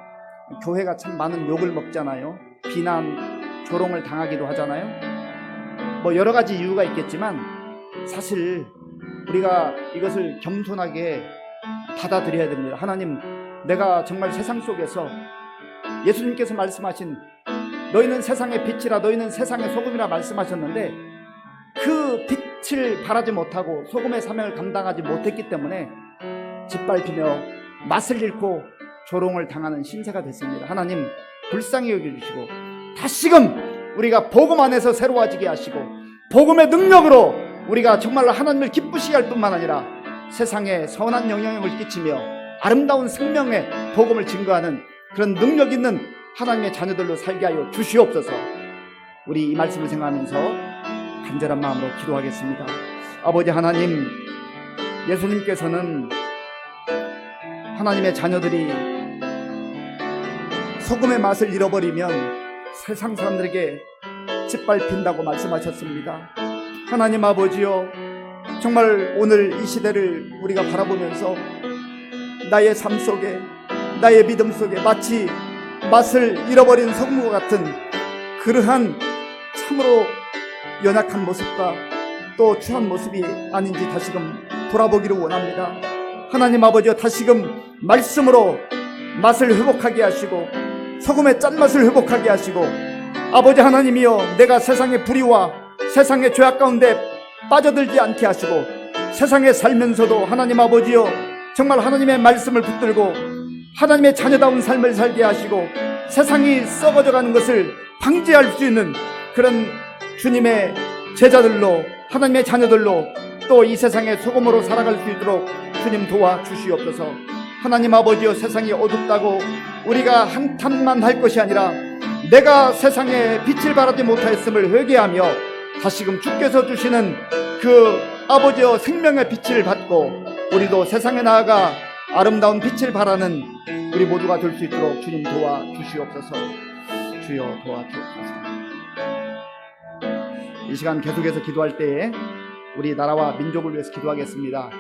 교회가 참 많은 욕을 먹잖아요. 비난, 조롱을 당하기도 하잖아요. 뭐 여러 가지 이유가 있겠지만 사실 우리가 이것을 겸손하게 받아들여야 됩니다. 하나님, 내가 정말 세상 속에서 예수님께서 말씀하신 너희는 세상의 빛이라, 너희는 세상의 소금이라 말씀하셨는데 그 빛을 발하지 못하고 소금의 사명을 감당하지 못했기 때문에 짓밟히며 맛을 잃고 조롱을 당하는 신세가 됐습니다. 하나님, 불쌍히 여겨주시고 다시금 우리가 복음 안에서 새로워지게 하시고 복음의 능력으로 우리가 정말로 하나님을 기쁘시게 할 뿐만 아니라 세상에 선한 영향력을 끼치며 아름다운 생명의 복음을 증거하는 그런 능력 있는 하나님의 자녀들로 살게 하여 주시옵소서. 우리 이 말씀을 생각하면서 간절한 마음으로 기도하겠습니다. 아버지 하나님, 예수님께서는 하나님의 자녀들이 소금의 맛을 잃어버리면 세상 사람들에게 짓밟힌다고 말씀하셨습니다. 하나님 아버지요, 정말 오늘 이 시대를 우리가 바라보면서 나의 삶 속에, 나의 믿음 속에 마치 맛을 잃어버린 소금과 같은 그러한 참으로 연약한 모습과 또 추한 모습이 아닌지 다시금 돌아보기를 원합니다. 하나님 아버지여, 다시금 말씀으로 맛을 회복하게 하시고 소금의 짠맛을 회복하게 하시고, 아버지 하나님이여, 내가 세상의 불의와 세상의 죄악 가운데 빠져들지 않게 하시고, 세상에 살면서도 하나님 아버지여, 정말 하나님의 말씀을 붙들고 하나님의 자녀다운 삶을 살게 하시고, 세상이 썩어져 가는 것을 방지할 수 있는 그런 주님의 제자들로, 하나님의 자녀들로, 또 이 세상의 소금으로 살아갈 수 있도록 주님 도와주시옵소서. 하나님 아버지여, 세상이 어둡다고 우리가 한탄만 할 것이 아니라 내가 세상에 빛을 발하지 못하였음을 회개하며 다시금 주께서 주시는 그 아버지여 생명의 빛을 받고 우리도 세상에 나아가 아름다운 빛을 발하는 우리 모두가 될 수 있도록 주님 도와주시옵소서. 주여 도와주옵소서. 이 시간 계속해서 기도할 때에 우리 나라와 민족을 위해서 기도하겠습니다.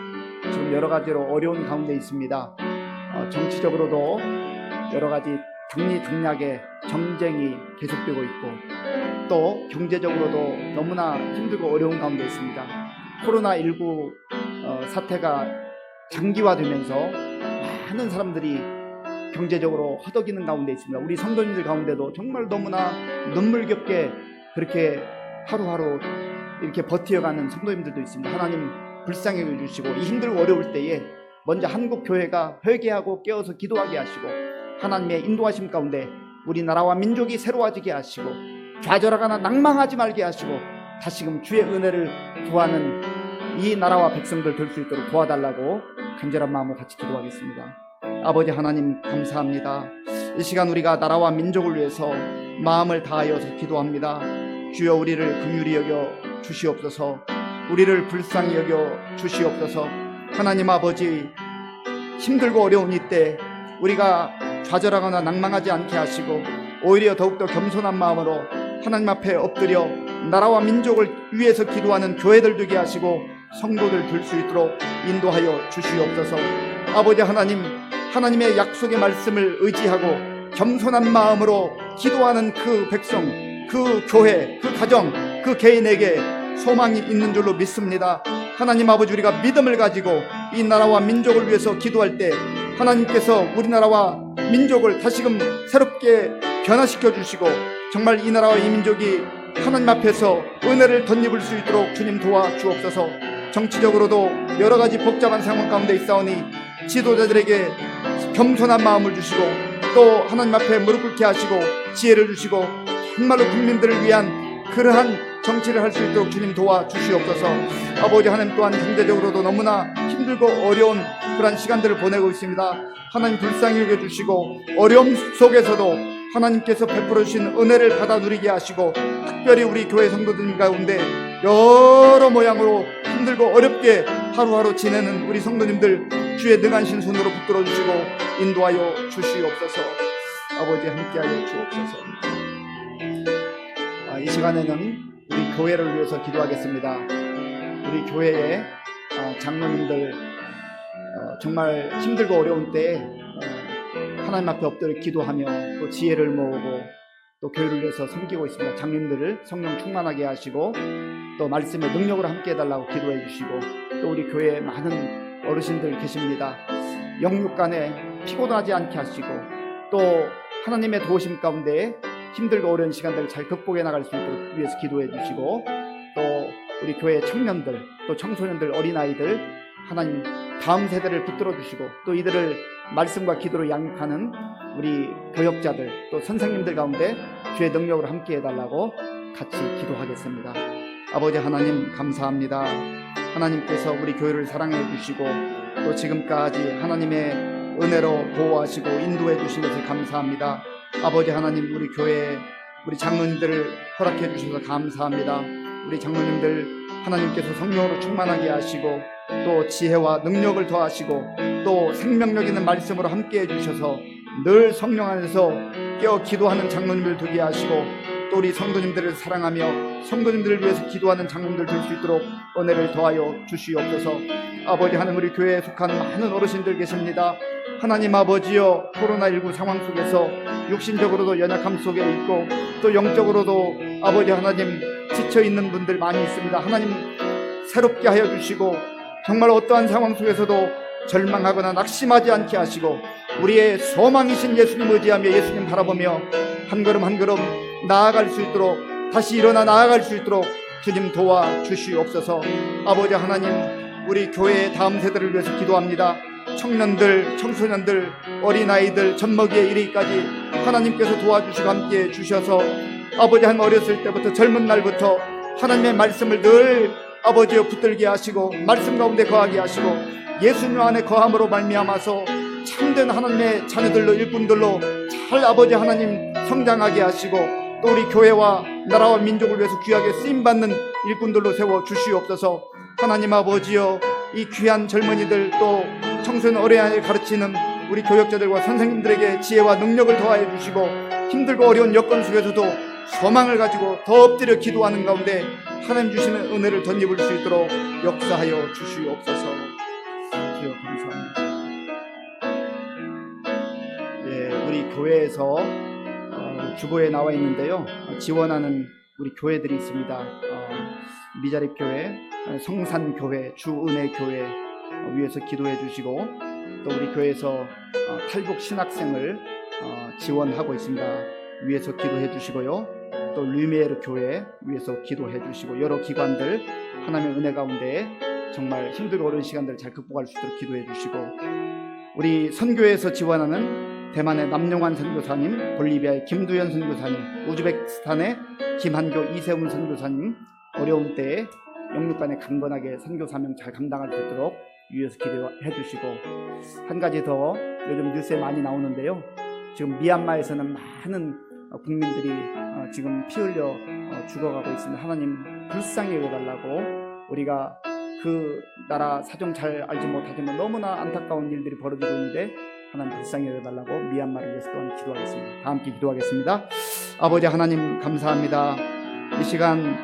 지금 여러 가지로 어려운 가운데 있습니다. 정치적으로도 여러 가지 당리당략의 정쟁이 계속되고 있고, 또 경제적으로도 너무나 힘들고 어려운 가운데 있습니다. 코로나19 사태가 장기화되면서 많은 사람들이 경제적으로 허덕이는 가운데 있습니다. 우리 성도님들 가운데도 정말 너무나 눈물겹게 그렇게 하루하루 이렇게 버티어가는 성도님들도 있습니다. 하나님 불쌍히 여겨주시고, 이 힘들고 어려울 때에 먼저 한국 교회가 회개하고 깨어서 기도하게 하시고, 하나님의 인도하심 가운데 우리나라와 민족이 새로워지게 하시고, 좌절하거나 낭망하지 말게 하시고, 다시금 주의 은혜를 구하는 이 나라와 백성들 될 수 있도록 도와달라고 간절한 마음으로 같이 기도하겠습니다. 아버지 하나님 감사합니다. 이 시간 우리가 나라와 민족을 위해서 마음을 다하여서 기도합니다. 주여, 우리를 긍휼히 여겨 주시옵소서. 우리를 불쌍히 여겨 주시옵소서. 하나님 아버지, 힘들고 어려운 이때 우리가 좌절하거나 낭망하지 않게 하시고, 오히려 더욱더 겸손한 마음으로 하나님 앞에 엎드려 나라와 민족을 위해서 기도하는 교회들 되게 하시고, 성도들 될 수 있도록 인도하여 주시옵소서. 아버지 하나님, 하나님의 약속의 말씀을 의지하고 겸손한 마음으로 기도하는 그 백성, 그 교회, 그 가정, 그 개인에게 소망이 있는 줄로 믿습니다. 하나님 아버지, 우리가 믿음을 가지고 이 나라와 민족을 위해서 기도할 때 하나님께서 우리나라와 민족을 다시금 새롭게 변화시켜 주시고, 정말 이 나라와 이 민족이 하나님 앞에서 은혜를 덧입을 수 있도록 주님 도와주옵소서. 정치적으로도 여러 가지 복잡한 상황 가운데 있사오니 지도자들에게 겸손한 마음을 주시고, 또 하나님 앞에 무릎 꿇게 하시고 지혜를 주시고, 정말로 국민들을 위한 그러한 정치를 할 수 있도록 주님 도와주시옵소서. 아버지 하나님, 또한 경제적으로도 너무나 힘들고 어려운 그런 시간들을 보내고 있습니다. 하나님 불쌍히 여겨주시고, 어려움 속에서도 하나님께서 베풀어 주신 은혜를 받아 누리게 하시고, 특별히 우리 교회 성도들 가운데 여러 모양으로 힘들고 어렵게 하루하루 지내는 우리 성도님들 주의 능하신 손으로 붙들어 주시고 인도하여 주시옵소서. 아버지 함께하여 주옵소서. 이 시간에는 우리 교회를 위해서 기도하겠습니다. 우리 교회의 장로님들 정말 힘들고 어려운 때에 하나님 앞에 엎드려 기도하며 또 지혜를 모으고 또 교회를 위해서 섬기고 있습니다. 장님들을 성령 충만하게 하시고, 또 말씀의 능력으로 함께 해달라고 기도해 주시고, 또 우리 교회에 많은 어르신들 계십니다. 영육간에 피곤하지 않게 하시고, 또 하나님의 도우심 가운데 힘들고 어려운 시간들을 잘 극복해 나갈 수 있도록 위해서 기도해 주시고, 또 우리 교회 청년들, 또 청소년들, 어린아이들 하나님 다음 세대를 붙들어 주시고, 또 이들을 말씀과 기도로 양육하는 우리 교역자들, 또 선생님들 가운데 주의 능력으로 함께 해달라고 같이 기도하겠습니다. 아버지 하나님 감사합니다. 하나님께서 우리 교회를 사랑해 주시고, 또 지금까지 하나님의 은혜로 보호하시고 인도해 주신 것을 감사합니다. 아버지 하나님, 우리 교회에 우리 장로님들을 허락해 주셔서 감사합니다. 우리 장로님들 하나님께서 성령으로 충만하게 하시고, 또 지혜와 능력을 더하시고, 또 생명력 있는 말씀으로 함께 해주셔서 늘 성령 안에서 깨어 기도하는 장로님들 되게 하시고, 또 우리 성도님들을 사랑하며 성도님들을 위해서 기도하는 장로님들 될 수 있도록 은혜를 더하여 주시옵소서. 아버지 하나님, 우리 교회에 속한 많은 어르신들 계십니다. 하나님 아버지여, 코로나19 상황 속에서 육신적으로도 연약함 속에 있고, 또 영적으로도 아버지 하나님 지쳐있는 분들 많이 있습니다. 하나님 새롭게 하여 주시고, 정말 어떠한 상황 속에서도 절망하거나 낙심하지 않게 하시고, 우리의 소망이신 예수님 의지하며 예수님 바라보며 한 걸음 한 걸음 나아갈 수 있도록, 다시 일어나 나아갈 수 있도록 주님 도와주시옵소서. 아버지 하나님, 우리 교회의 다음 세대를 위해서 기도합니다. 청년들, 청소년들, 어린아이들, 젖먹이에 이르기까지 하나님께서 도와주시고 함께해 주셔서 아버지 한 어렸을 때부터, 젊은 날부터 하나님의 말씀을 늘 아버지여 붙들게 하시고 말씀 가운데 거하게 하시고 예수님 안에 거함으로 말미암아서 참된 하나님의 자녀들로, 일꾼들로 잘 아버지 하나님 성장하게 하시고 또 우리 교회와 나라와 민족을 위해서 귀하게 쓰임받는 일꾼들로 세워 주시옵소서. 하나님 아버지여, 이 귀한 젊은이들 또 청소년 어린아이를 가르치는 우리 교역자들과 선생님들에게 지혜와 능력을 더하여 주시고 힘들고 어려운 여건 속에서도 소망을 가지고 더 엎드려 기도하는 가운데 하나님 주시는 은혜를 덧입을 수 있도록 역사하여 주시옵소서. 주여 감사합니다. 우리 교회에서 주보에 나와 있는데요, 지원하는 우리 교회들이 있습니다. 미자립교회, 성산교회, 주은혜교회 위에서 기도해 주시고 또 우리 교회에서 탈북 신학생을 지원하고 있습니다. 위에서 기도해 주시고요. 또 르미에르 교회 위에서 기도해 주시고 여러 기관들 하나님의 은혜 가운데 정말 힘들고 어려운 시간들을 잘 극복할 수 있도록 기도해 주시고 우리 선교에서 지원하는 대만의 남용환 선교사님, 볼리비아의 김두현 선교사님, 우즈베키스탄의 김한교 이세훈 선교사님 어려운 때에 영육간에 강건하게 선교 사명 잘 감당할 수 있도록 위에서 기도해 주시고 한 가지 더 요즘 뉴스에 많이 나오는데요, 지금 미얀마에서는 많은 국민들이 지금 피 흘려 죽어가고 있습니다. 하나님 불쌍히 여겨달라고, 우리가 그 나라 사정 잘 알지 못하지만 너무나 안타까운 일들이 벌어지고 있는데 하나님 불쌍히 여겨달라고 미얀마를 위해서 또한 기도하겠습니다. 다 함께 기도하겠습니다. 아버지 하나님 감사합니다. 이 시간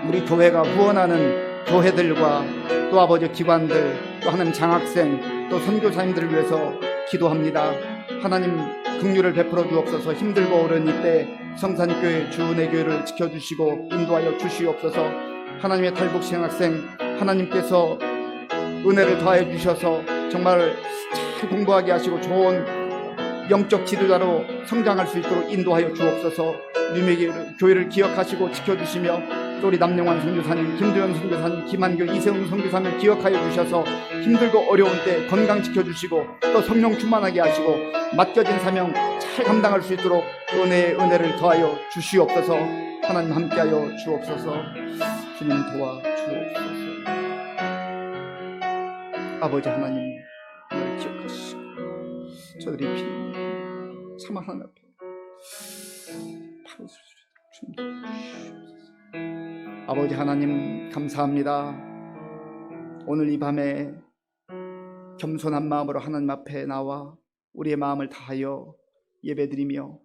우리 교회가 후원하는 교회들과 또 아버지 기관들, 또 하나님 장학생, 또 선교사님들을 위해서 기도합니다. 하나님 긍휼을 베풀어 주옵소서. 힘들고 어려운 이때 성산교회, 주은혜교회를 지켜주시고 인도하여 주시옵소서. 하나님의 탈북 신학생 하나님께서 은혜를 더하여 주셔서 정말 잘 공부하게 하시고 좋은 영적 지도자로 성장할 수 있도록 인도하여 주옵소서. 르미에르교회를 기억하시고 지켜주시며 또 우리 남용환 선교사님, 김두현 선교사님, 김한교, 이세훈 선교사님을 기억하여 주셔서 힘들고 어려운 때 건강 지켜주시고 또 성령 충만하게 하시고 맡겨진 사명 잘 감당할 수 있도록 은혜를 더하여 주시옵소서. 하나님 함께하여 주옵소서. 주님 도와 주옵소서. 아버지 하나님 늘 기억하시고 저들이 피는 참 하나님 앞에 바로 주님 도와주시옵소서. 아버지 하나님 감사합니다. 오늘 이 밤에 겸손한 마음으로 하나님 앞에 나와 우리의 마음을 다하여 예배드리며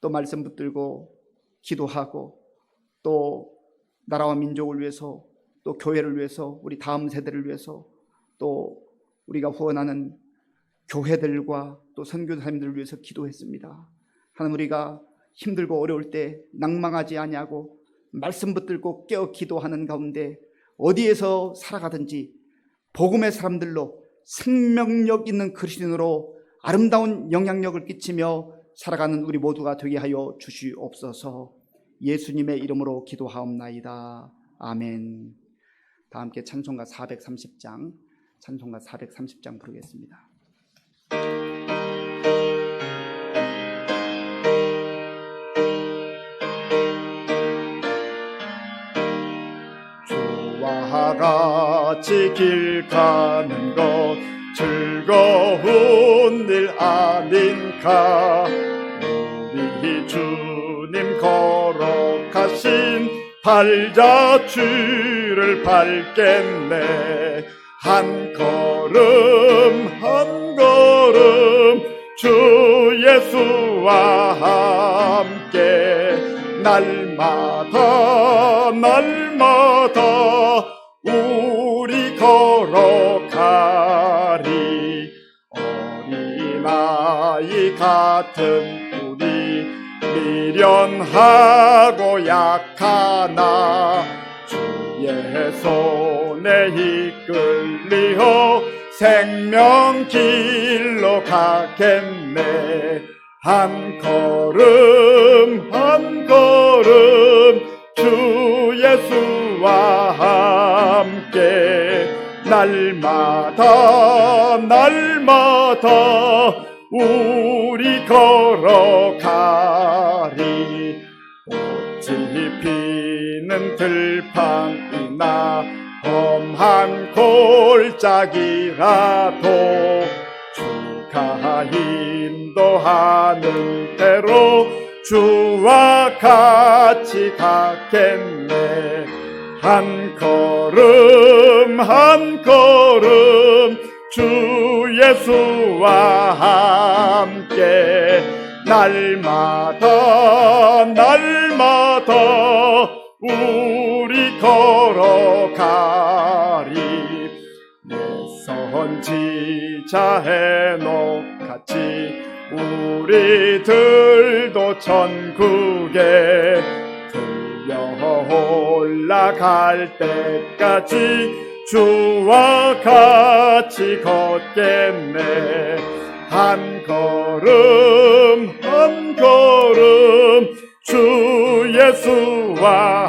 또 말씀 붙들고 기도하고 또 나라와 민족을 위해서 또 교회를 위해서 우리 다음 세대를 위해서 또 우리가 후원하는 교회들과 또 선교사님들을 위해서 기도했습니다. 하나님 우리가 힘들고 어려울 때 낭망하지 아니하고 말씀 붙들고 깨어 기도하는 가운데 어디에서 살아가든지 복음의 사람들로 생명력 있는 그리스도인으로 아름다운 영향력을 끼치며 살아가는 우리 모두가 되게 하여 주시옵소서. 예수님의 이름으로 기도하옵나이다. 아멘. 다 함께 찬송가 430장 부르겠습니다. 같이 길 가는 것 즐거운 일 아닌가. 우리 주님 거룩하신 발자취를 밟겠네. 한 걸음 한 걸음 주 예수와 함께 날마다 우리 걸어가리. 어린아이 같은 우리 미련하고 약하나 주의 손에 이끌리어 생명길로 가겠네. 한 걸음 한 걸음 주 예수와 함께 날마다 우리 걸어가리. 꽃이 피는 들판이나 험한 골짜기라도 주가 인도하는 대로 주와 같이 가겠네. 한 걸음 한 걸음 주 예수와 함께 날마다 우리 걸어가리. 내 선지자 헤녹같이 우리들도 천국에 들려 올라갈 때까지 주와 같이 걷겠네. 한 걸음 한 걸음 주 예수와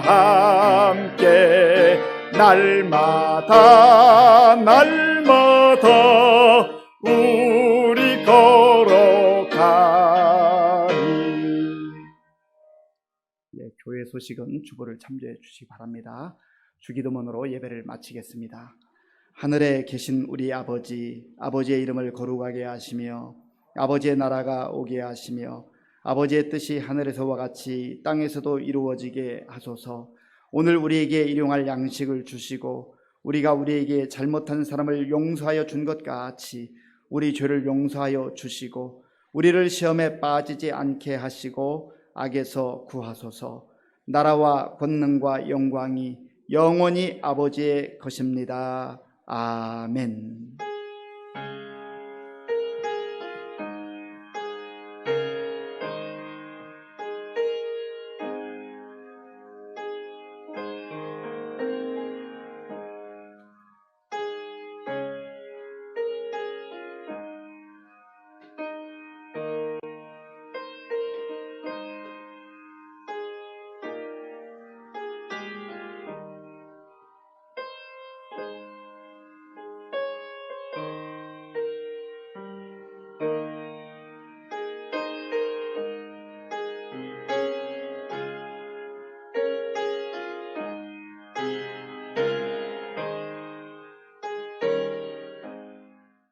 함께 날마다 우리 걸어가리. 교회 소식은 주보를 참조해 주시기 바랍니다. 주기도문으로 예배를 마치겠습니다. 하늘에 계신 우리 아버지의 이름을 거룩하게 하시며 아버지의 나라가 오게 하시며 아버지의 뜻이 하늘에서와 같이 땅에서도 이루어지게 하소서. 오늘 우리에게 일용할 양식을 주시고 우리가 우리에게 잘못한 사람을 용서하여 준 것 같이 우리 죄를 용서하여 주시고 우리를 시험에 빠지지 않게 하시고 악에서 구하소서. 나라와 권능과 영광이 영원히 아버지의 것입니다. 아멘.